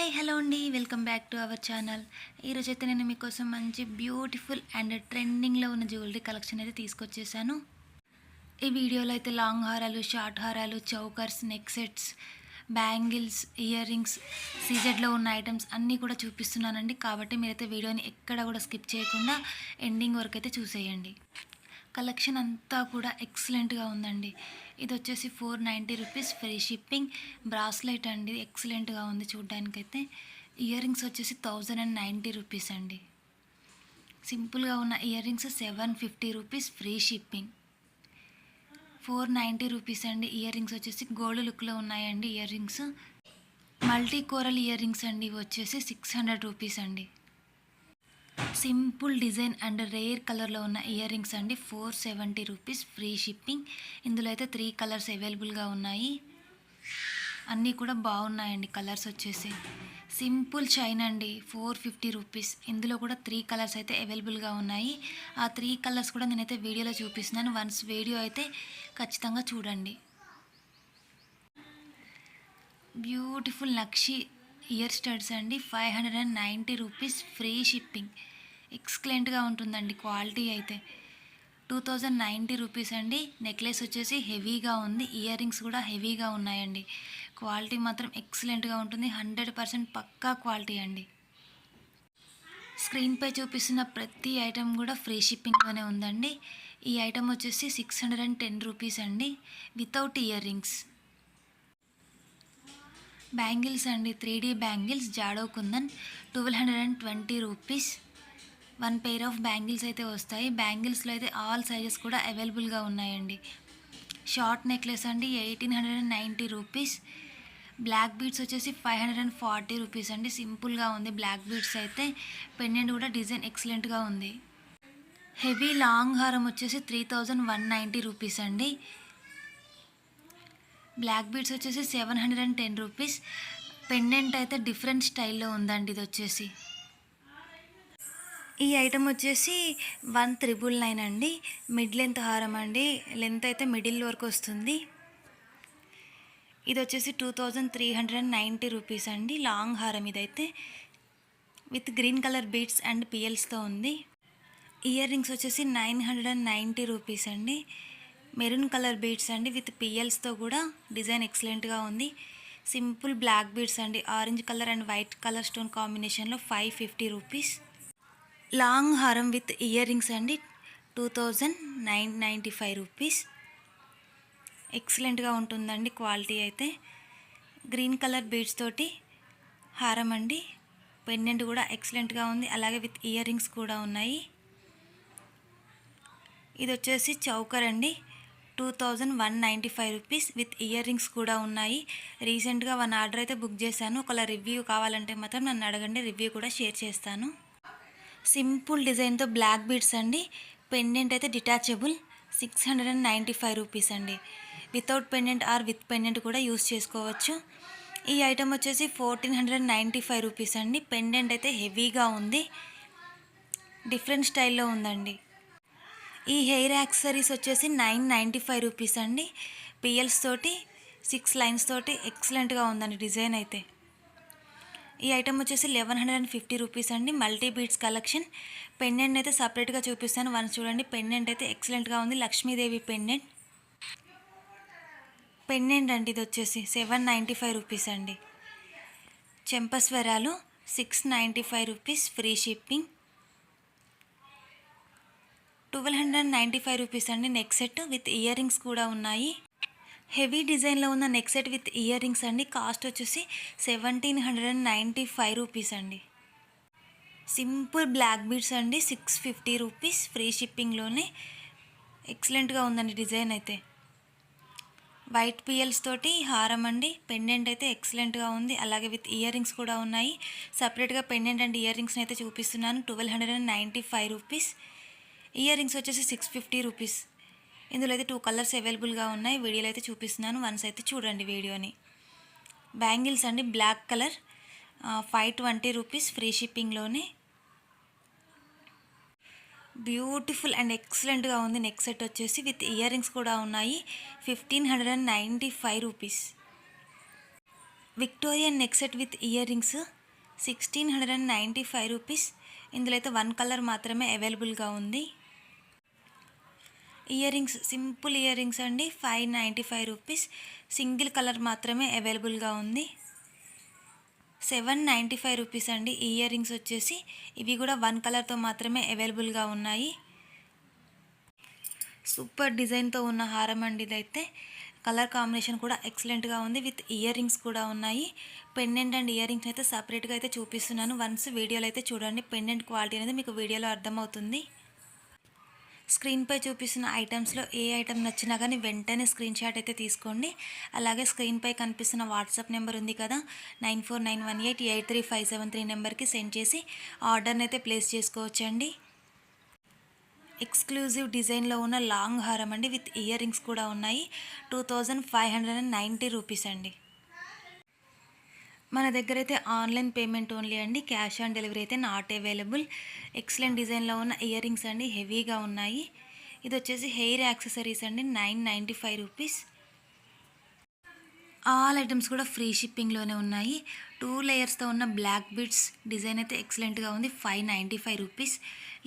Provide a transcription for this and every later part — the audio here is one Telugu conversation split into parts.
హాయ్ హలో అండి, welcome back to our channel. ఈరోజైతే నేను మీకోసం మంచి బ్యూటిఫుల్ అండ్ ట్రెండింగ్లో ఉన్న జ్యువెలరీ కలెక్షన్ అయితే తీసుకొచ్చేసాను. ఈ వీడియోలో అయితే లాంగ్ హారాలు, షార్ట్ హారాలు, chokers, neck sets, bangles, ear rings, సీజెడ్లో ఉన్న ఐటమ్స్ అన్నీ కూడా చూపిస్తున్నానండి. కాబట్టి మీరైతే వీడియోని ఎక్కడ కూడా స్కిప్ చేయకుండా ఎండింగ్ వరకు అయితే చూసేయండి. కలెక్షన్ అంతా కూడా ఎక్సలెంట్గా ఉందండి. ఇది వచ్చేసి 490 రూపీస్ ఫ్రీ షిప్పింగ్. బ్రాస్లెట్ అండి, ఎక్సలెంట్గా ఉంది చూడ్డానికైతే. ఇయర్ రింగ్స్ వచ్చేసి 1090 రూపీస్ అండి. సింపుల్గా ఉన్న ear rings 750 rupees free shipping. 490 rupees అండి. ఇయర్ రింగ్స్ వచ్చేసి గోల్డ్ లుక్లో ఉన్నాయండి. Ear rings multi coral year rings అండి. ఇవి వచ్చేసి 600 రూపీస్ అండి. సింపుల్ డిజైన్ అండ్ రేర్ కలర్లో ఉన్న ఇయర్ రింగ్స్ అండి. 470 రూపీస్ ఫ్రీ షిప్పింగ్. ఇందులో అయితే 3 కలర్స్ అవైలబుల్గా ఉన్నాయి. అన్నీ కూడా బాగున్నాయండి. కలర్స్ వచ్చేసి సింపుల్ చైన్ అండి, 450 రూపీస్. ఇందులో కూడా 3 కలర్స్ అయితే అవైలబుల్గా ఉన్నాయి. ఆ 3 కలర్స్ కూడా నేనైతే వీడియోలో చూపిస్తున్నాను. వన్స్ వీడియో అయితే ఖచ్చితంగా చూడండి. బ్యూటిఫుల్ నక్షి ఇయర్ స్టడ్స్ అండి, 590 రూపీస్ ఫ్రీ షిప్పింగ్. ఎక్సలెంట్గా ఉంటుందండి క్వాలిటీ అయితే. 2090 రూపీస్ అండి. నెక్లెస్ వచ్చేసి హెవీగా ఉంది, ఇయర్ రింగ్స్ కూడా హెవీగా ఉన్నాయండి. క్వాలిటీ మాత్రం ఎక్సలెంట్గా ఉంటుంది. 100% పక్కా క్వాలిటీ అండి. స్క్రీన్పై చూపిస్తున్న ప్రతి ఐటెం కూడా ఫ్రీ షిప్పింగ్లోనే ఉందండి. ఈ ఐటెం వచ్చేసి 610 రూపీస్ అండి, వితౌట్ ఇయర్ రింగ్స్. బ్యాంగిల్స్ అండి, 3D bangles jadau kundan, 1220 rupees. 1 pair of bangles అయితే వస్తాయి. బ్యాంగిల్స్లో అయితే ఆల్ సైజెస్ కూడా అవైలబుల్గా ఉన్నాయండి. షార్ట్ నెక్లెస్ అండి, 1890 రూపీస్. బ్లాక్ బీడ్స్ వచ్చేసి 540 రూపీస్ అండి. సింపుల్గా ఉంది బ్లాక్ బీడ్స్ అయితే. పెండెంట్ కూడా డిజైన్ ఎక్సలెంట్గా ఉంది. హెవీ లాంగ్ హారం వచ్చేసి 3190 రూపీస్ అండి. బ్లాక్ బీడ్స్ వచ్చేసి 710 రూపీస్. పెండెంట్ అయితే డిఫరెంట్ స్టైల్లో ఉందండి. ఇది వచ్చేసి ఈ ఐటమ్ వచ్చేసి 1999 అండి. మిడ్ లెంత్ హారం అండి. లెంత్ అయితే మిడిల్ వరకు వస్తుంది. ఇది వచ్చేసి 2390 రూపీస్ అండి. లాంగ్ హారం ఇదైతే with green colour beads and పియల్స్తో ఉంది. ఇయర్ రింగ్స్ వచ్చేసి 990 రూపీస్ అండి. మెరూన్ కలర్ బీడ్స్ అండి విత్ పియల్స్తో కూడా డిజైన్ ఎక్సలెంట్గా ఉంది. సింపుల్ బ్లాక్ బీడ్స్ అండి, orange colour and white colour stone కాంబినేషన్లో 550 రూపీస్. లాంగ్ హారం విత్ ఇయర్ రింగ్స్ అండి, 2995 రూపీస్. ఎక్సలెంట్గా ఉంటుందండి క్వాలిటీ అయితే. గ్రీన్ కలర్ బీడ్స్ తోటి హారం అండి. పెండెంట్ కూడా ఎక్సలెంట్గా ఉంది, అలాగే విత్ ఇయర్ రింగ్స్ కూడా ఉన్నాయి. ఇది వచ్చేసి చౌకర్ అండి, 2195 రూపీస్ విత్ ఇయర్ రింగ్స్ కూడా ఉన్నాయి. రీసెంట్గా 1 ఆర్డర్ అయితే బుక్ చేశాను. ఒకవేళ రివ్యూ కావాలంటే మాత్రం నన్ను అడగండి, రివ్యూ కూడా షేర్ చేస్తాను. సింపుల్ డిజైన్తో బ్లాక్ బీడ్స్ అండి. పెండెంట్ అయితే డిటాచబుల్, 695 రూపీస్ అండి. Without pendant or with pendant కూడా యూస్ చేసుకోవచ్చు. ఈ ఐటమ్ వచ్చేసి 1495 రూపీస్ అండి. పెండెంట్ అయితే హెవీగా ఉంది, డిఫరెంట్ స్టైల్లో ఉందండి. ఈ హెయిర్ యాక్సెసరీస్ వచ్చేసి 995 రూపీస్ అండి. పిఎల్స్ తోటి 6 లైన్స్ తోటి ఎక్సలెంట్గా ఉందండి డిజైన్ అయితే. ఈ ఐటమ్ వచ్చేసి 1150 రూపీస్ అండి. Multi beads collection. పెండెంట్ అయితే సపరేట్గా చూపిస్తాను, వన్స్ చూడండి. పెండెంట్ అయితే ఎక్సలెంట్గా ఉంది, లక్ష్మీదేవి పెండెంట్. పెండెంట్ అండి ఇది వచ్చేసి 795 రూపీస్ అండి. చెంపస్వరాలు 695 రూపీస్ ఫ్రీ షిప్పింగ్. 1295 రూపీస్ అండి. Neck set with ear rings కూడా ఉన్నాయి. హెవీ డిజైన్లో ఉన్న neck set with ear rings అండి. కాస్ట్ వచ్చేసి 1795 రూపీస్ అండి. సింపుల్ బ్లాక్ బీడ్స్ అండి, 650 రూపీస్ ఫ్రీ షిప్పింగ్లోనే. ఎక్సలెంట్గా ఉందండి డిజైన్ అయితే. వైట్ పియల్స్ తోటి హారం అండి. పెండెంట్ అయితే ఎక్సలెంట్గా ఉంది, అలాగే విత్ ఇయర్ రింగ్స్ కూడా ఉన్నాయి. సపరేట్గా పెండెంట్ అండ్ ఇయర్ రింగ్స్ని అయితే చూపిస్తున్నాను. 1295 రూపీస్. ఇయర్ రింగ్స్ వచ్చేసి 650 రూపీస్. ఇందులో అయితే 2 కలర్స్ అవైలబుల్గా ఉన్నాయి. వీడియోలో అయితే చూపిస్తున్నాను, వన్స్ అయితే చూడండి వీడియోని. బ్యాంగిల్స్ అండి, బ్లాక్ కలర్, 520 రూపీస్ ఫ్రీ షిప్పింగ్లోనే. బ్యూటిఫుల్ అండ్ ఎక్సలెంట్గా ఉంది. నెక్ సెట్ వచ్చేసి విత్ ఇయర్ రింగ్స్ కూడా ఉన్నాయి. 1595 rupees. Victorian neck set with ear rings 1695 rupees. ఇందులో అయితే వన్ కలర్ మాత్రమే అవైలబుల్గా ఉంది. Ear rings simple ear rings అండి, 595 రూపీస్. సింగిల్ కలర్ మాత్రమే అవైలబుల్గా ఉంది. 795 రూపీస్ అండి ఇయర్ రింగ్స్ వచ్చేసి. ఇవి కూడా వన్ కలర్తో మాత్రమే అవైలబుల్గా ఉన్నాయి. సూపర్ డిజైన్తో ఉన్న హారం అండి ఇదైతే. కలర్ కాంబినేషన్ కూడా ఎక్సలెంట్గా ఉంది, విత్ ఇయర్ రింగ్స్ కూడా ఉన్నాయి. పెండెంట్ అండ్ ఇయర్ రింగ్స్ అయితే సపరేట్గా అయితే చూపిస్తున్నాను. వన్స్ వీడియోలో అయితే చూడండి, పెండెంట్ క్వాలిటీ అనేది మీకు వీడియోలో అర్థమవుతుంది. స్క్రీన్పై చూపిస్తున్న ఐటమ్స్లో ఏ ఐటమ్ నచ్చినా కానీ వెంటనే స్క్రీన్ షాట్ అయితే తీసుకోండి. అలాగే స్క్రీన్పై కనిపిస్తున్న వాట్సాప్ నెంబర్ ఉంది కదా, 9491883573 నెంబర్కి సెండ్ చేసి ఆర్డర్ని అయితే ప్లేస్ చేసుకోవచ్చండి. ఎక్స్క్లూజివ్ డిజైన్లో ఉన్న లాంగ్ హారం అండి, విత్ ఇయర్ రింగ్స్ కూడా ఉన్నాయి. 2590 రూపీస్ అండి. మన దగ్గర అయితే ఆన్లైన్ పేమెంట్ ఓన్లీ అండి, క్యాష్ ఆన్ డెలివరీ అయితే నాట్ అవైలబుల్. ఎక్సలెంట్ డిజైన్లో ఉన్న ఇయర్ రింగ్స్ అండి, హెవీగా ఉన్నాయి. ఇది వచ్చేసి హెయిర్ యాక్సెసరీస్ అండి, 995 రూపీస్. ఆల్ ఐటమ్స్ కూడా ఫ్రీ షిప్పింగ్లోనే ఉన్నాయి. 2 లేయర్స్తో ఉన్న బ్లాక్ బిడ్స్ డిజైన్ అయితే ఎక్సలెంట్గా ఉంది, 595 రూపీస్.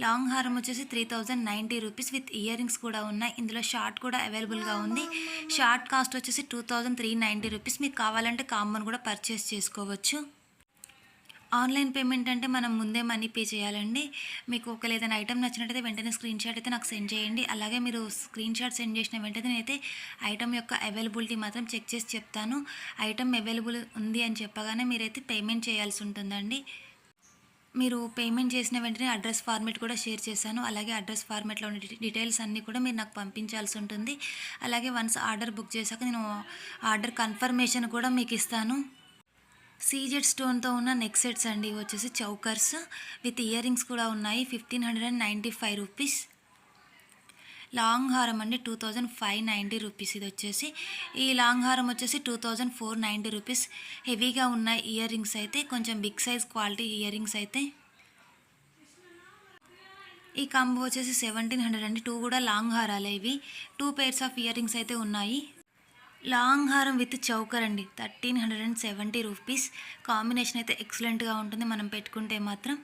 లాంగ్ హారం వచ్చేసి 3090 రూపీస్, విత్ ఇయర్ రింగ్స్ కూడా ఉన్నాయి. ఇందులో షార్ట్ కూడా అవైలబుల్గా ఉంది. షార్ట్ కాస్ట్ వచ్చేసి 2390 రూపీస్. మీకు కావాలంటే కాంబోని కూడా పర్చేస్ చేసుకోవచ్చు. ఆన్లైన్ పేమెంట్ అంటే మనం ముందే మనీ పే చేయాలండి. మీకు ఒకవేళ ఏదైనా ఐటమ్ నచ్చినట్టయితే వెంటనే స్క్రీన్ షాట్ అయితే నాకు సెండ్ చేయండి. అలాగే మీరు స్క్రీన్ షాట్ సెండ్ చేసిన వెంటనే నేనైతే ఐటమ్ యొక్క అవైలబిలిటీ మాత్రం చెక్ చేసి చెప్తాను. ఐటమ్ అవైలబుల్ ఉంది అని చెప్పగానే మీరైతే పేమెంట్ చేయాల్సి ఉంటుందండి. మీరు పేమెంట్ చేసిన వెంటనే అడ్రస్ ఫార్మేట్ కూడా షేర్ చేశాను. అలాగే అడ్రస్ ఫార్మేట్లో ఉన్న డీటెయిల్స్ అన్నీ కూడా మీరు నాకు పంపించాల్సి ఉంటుంది. అలాగే వన్స్ ఆర్డర్ బుక్ చేశాక నేను ఆర్డర్ కన్ఫర్మేషన్ కూడా మీకు ఇస్తాను. సీజెడ్ స్టోన్తో ఉన్న నెక్ సెట్స్ అండి, ఇవి వచ్చేసి చౌకర్స్ విత్ ఇయర్ రింగ్స్ కూడా ఉన్నాయి. 1595 రూపీస్. లాంగ్ హారం అండి, 2590 రూపీస్. ఇది వచ్చేసి ఈ లాంగ్ హారం వచ్చేసి 2490 రూపీస్. హెవీగా ఉన్నాయి ఇయర్ రింగ్స్ అయితే, కొంచెం big size quality earrings అయితే. ఈ కాంబో వచ్చేసి 1700 అండి. 2 కూడా లాంగ్ హారాలే ఇవి. 2 pairs ఆఫ్ ఇయర్ రింగ్స్ అయితే ఉన్నాయి. లాంగ్ హారం విత్ చౌకర్ అండి, 1370 రూపీస్. కాంబినేషన్ అయితే ఎక్సలెంట్గా ఉంటుంది మనం పెట్టుకుంటే మాత్రం.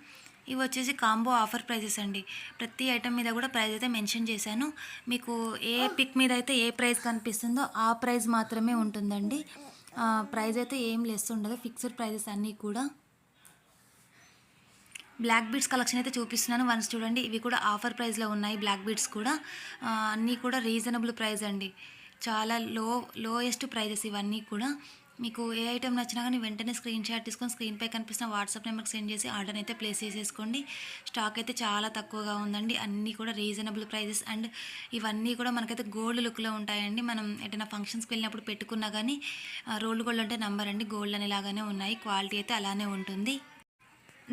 ఇవి వచ్చేసి కాంబో ఆఫర్ ప్రైజెస్ అండి. ప్రతి ఐటమ్ మీద కూడా ప్రైస్ అయితే మెన్షన్ చేశాను. మీకు ఏ పిక్ మీద అయితే ఏ ప్రైస్ కనిపిస్తుందో ఆ ప్రైస్ మాత్రమే ఉంటుందండి. ప్రైస్ అయితే ఏం లెస్ ఉండదు, ఫిక్స్డ్ ప్రైజెస్ అన్నీ కూడా. బ్లాక్ బీడ్స్ కలెక్షన్ అయితే చూపిస్తున్నాను, వన్స్ చూడండి. ఇవి కూడా ఆఫర్ ప్రైస్లో ఉన్నాయి. బ్లాక్ బీడ్స్ కూడా అన్నీ కూడా రీజనబుల్ ప్రైస్ అండి. చాలా లోయెస్ట్ ప్రైజెస్ ఇవన్నీ కూడా. మీకు ఏ ఐటమ్ నచ్చినా కానీ వెంటనే స్క్రీన్ షాట్ తీసుకొని స్క్రీన్పై కనిపిస్తున్న వాట్సాప్ నెంబర్కి సెండ్ చేసి ఆర్డర్ అయితే ప్లేస్ చేసేసుకోండి. స్టాక్ అయితే చాలా తక్కువగా ఉందండి. అన్నీ కూడా రీజనబుల్ ప్రైజెస్. అండ్ ఇవన్నీ కూడా మనకైతే గోల్డ్ లుక్లో ఉంటాయండి. మనం ఎటైనా ఫంక్షన్స్కి వెళ్ళినప్పుడు పెట్టుకున్నా కానీ రోల్డ్ గోల్డ్ అంటే నంబర్ అండి, గోల్డ్ అనేలాగానే ఉన్నాయి. క్వాలిటీ అయితే అలానే ఉంటుంది.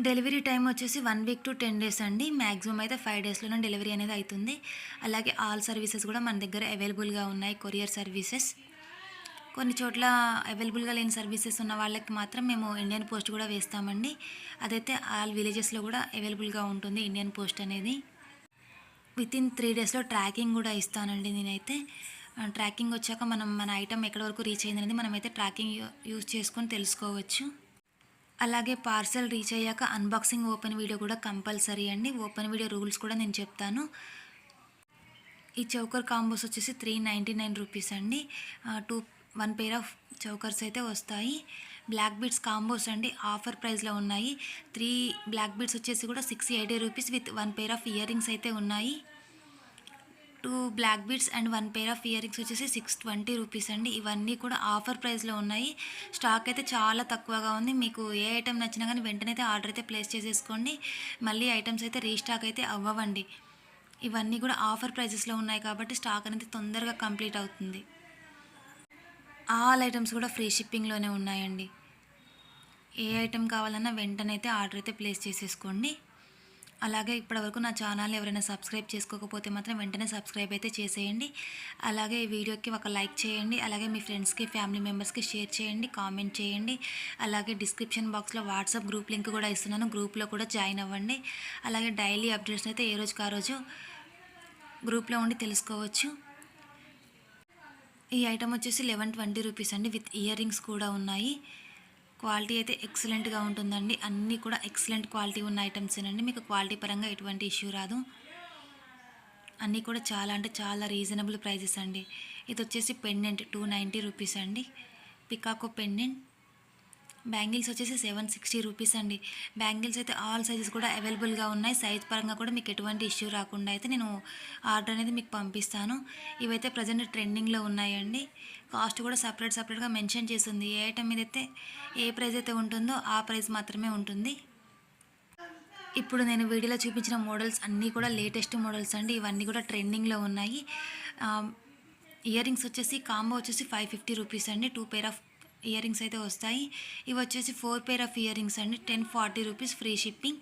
డెలివరీ టైం వచ్చేసి 1 వీక్ టు 10 డేస్ అండి. మ్యాక్సిమం అయితే 5 డేస్లోనే డెలివరీ అనేది అవుతుంది. అలాగే ఆల్ సర్వీసెస్ కూడా మన దగ్గర అవైలబుల్గా ఉన్నాయి. కొరియర్ సర్వీసెస్ కొన్ని చోట్ల అవైలబుల్గా లేని సర్వీసెస్ ఉన్న వాళ్ళకి మాత్రం మేము ఇండియన్ పోస్ట్ కూడా వేస్తామండి. అదైతే ఆల్ విలేజెస్లో కూడా అవైలబుల్గా ఉంటుంది ఇండియన్ పోస్ట్ అనేది. వితిన్ 3 డేస్లో ట్రాకింగ్ కూడా ఇస్తానండి నేనైతే. ట్రాకింగ్ వచ్చాక మన ఐటమ్ ఎక్కడి వరకు రీచ్ అయింది అనేది మనమైతే ట్రాకింగ్ యూజ్ చేసుకొని తెలుసుకోవచ్చు. అలాగే పార్సల్ రీచ్ అయ్యాక అన్బాక్సింగ్ ఓపెన్ వీడియో కూడా కంపల్సరీ అండి. ఓపెన్ వీడియో రూల్స్ కూడా నేను చెప్తాను. ఈ చౌకర్ కాంబోస్ వచ్చేసి 399 రూపీస్ అండి. 1 pair ఆఫ్ చౌకర్స్ అయితే వస్తాయి. బ్లాక్ బీడ్స్ కాంబోస్ అండి, ఆఫర్ ప్రైస్లో ఉన్నాయి. 3 బ్లాక్ బీడ్స్ వచ్చేసి కూడా 680 rupees, with 1 pair of earrings అయితే ఉన్నాయి. 2 black beads and 1 pair of ear rings వచ్చేసి 620 రూపీస్ అండి. ఇవన్నీ కూడా ఆఫర్ ప్రైస్లో ఉన్నాయి. స్టాక్ అయితే చాలా తక్కువగా ఉంది. మీకు ఏ ఐటమ్ నచ్చినా కానీ వెంటనే అయితే ఆర్డర్ అయితే ప్లేస్ చేసేసుకోండి. మళ్ళీ ఐటమ్స్ అయితే రీస్టాక్ అయితే అవ్వవండి. ఇవన్నీ కూడా ఆఫర్ ప్రైజెస్లో ఉన్నాయి కాబట్టి స్టాక్ అనేది తొందరగా కంప్లీట్ అవుతుంది. ఆల్ ఐటమ్స్ కూడా ఫ్రీ షిప్పింగ్లోనే ఉన్నాయండి. ఏ ఐటమ్ కావాలన్నా వెంటనే అయితే ఆర్డర్ అయితే ప్లేస్ చేసేసుకోండి. అలాగే ఇప్పటివరకు నా ఛానల్ ఎవరైనా సబ్స్క్రైబ్ చేసుకోకపోతే మాత్రం వెంటనే సబ్స్క్రైబ్ అయితే చేసేయండి. అలాగే ఈ వీడియోకి ఒక లైక్ చేయండి. అలాగే మీ ఫ్రెండ్స్కి, ఫ్యామిలీ మెంబర్స్కి షేర్ చేయండి, కామెంట్ చేయండి. అలాగే డిస్క్రిప్షన్ బాక్స్లో వాట్సాప్ గ్రూప్ లింక్ కూడా ఇస్తున్నాను, గ్రూప్లో కూడా జాయిన్ అవ్వండి. అలాగే డైలీ అప్డేట్స్ అయితే ఏ రోజుకి ఆ రోజు గ్రూప్లో ఉండి తెలుసుకోవచ్చు. ఈ ఐటమ్ వచ్చేసి 1120 రూపీస్ అండి, విత్ ఇయర్ రింగ్స్ కూడా ఉన్నాయి. క్వాలిటీ అయితే ఎక్సలెంట్గా ఉంటుందండి. అన్నీ కూడా ఎక్సలెంట్ క్వాలిటీ ఉన్న ఐటమ్సేనండి. మీకు క్వాలిటీ పరంగా ఎటువంటి ఇష్యూ రాదు. అన్నీ కూడా చాలా అంటే చాలా రీజనబుల్ ప్రైజెస్ అండి. ఇది వచ్చేసి పెండెంట్ 290 రూపీస్ అండి. పికాకో పెండెంట్. బ్యాంగిల్స్ వచ్చేసి 760 రూపీస్ అండి. బ్యాంగిల్స్ అయితే ఆల్ సైజెస్ కూడా అవైలబుల్గా ఉన్నాయి. సైజ్ పరంగా కూడా మీకు ఎటువంటి ఇష్యూ రాకుండా అయితే నేను ఆర్డర్ అనేది మీకు పంపిస్తాను. ఇవైతే ప్రజెంట్ ట్రెండింగ్లో ఉన్నాయండి. కాస్ట్ కూడా సపరేట్గా మెన్షన్ చేసింది. ఏ ఐటమ్ మీద అయితే ఏ ప్రైస్ అయితే ఉంటుందో ఆ ప్రైస్ మాత్రమే ఉంటుంది. ఇప్పుడు నేను వీడియోలో చూపించిన మోడల్స్ అన్నీ కూడా లేటెస్ట్ మోడల్స్ అండి. ఇవన్నీ కూడా ట్రెండింగ్లో ఉన్నాయి. ఇయర్ రింగ్స్ వచ్చేసి కాంబో వచ్చేసి 550 రూపీస్ అండి. 2 పేర్ ఆఫ్ ఇయర్ రింగ్స్ అయితే వస్తాయి. ఇవి వచ్చేసి 4 పేర్ ఆఫ్ ఇయర్ రింగ్స్ అండి. 1040 rupees free shipping.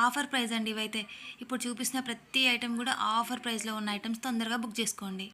Offer price అండి ఇవైతే. ఇప్పుడు చూపిస్తున్న ప్రతి ఐటెం కూడా ఆఫర్ ప్రైస్లో ఉన్న ఐటమ్స్ తొందరగా బుక్ చేసుకోండి.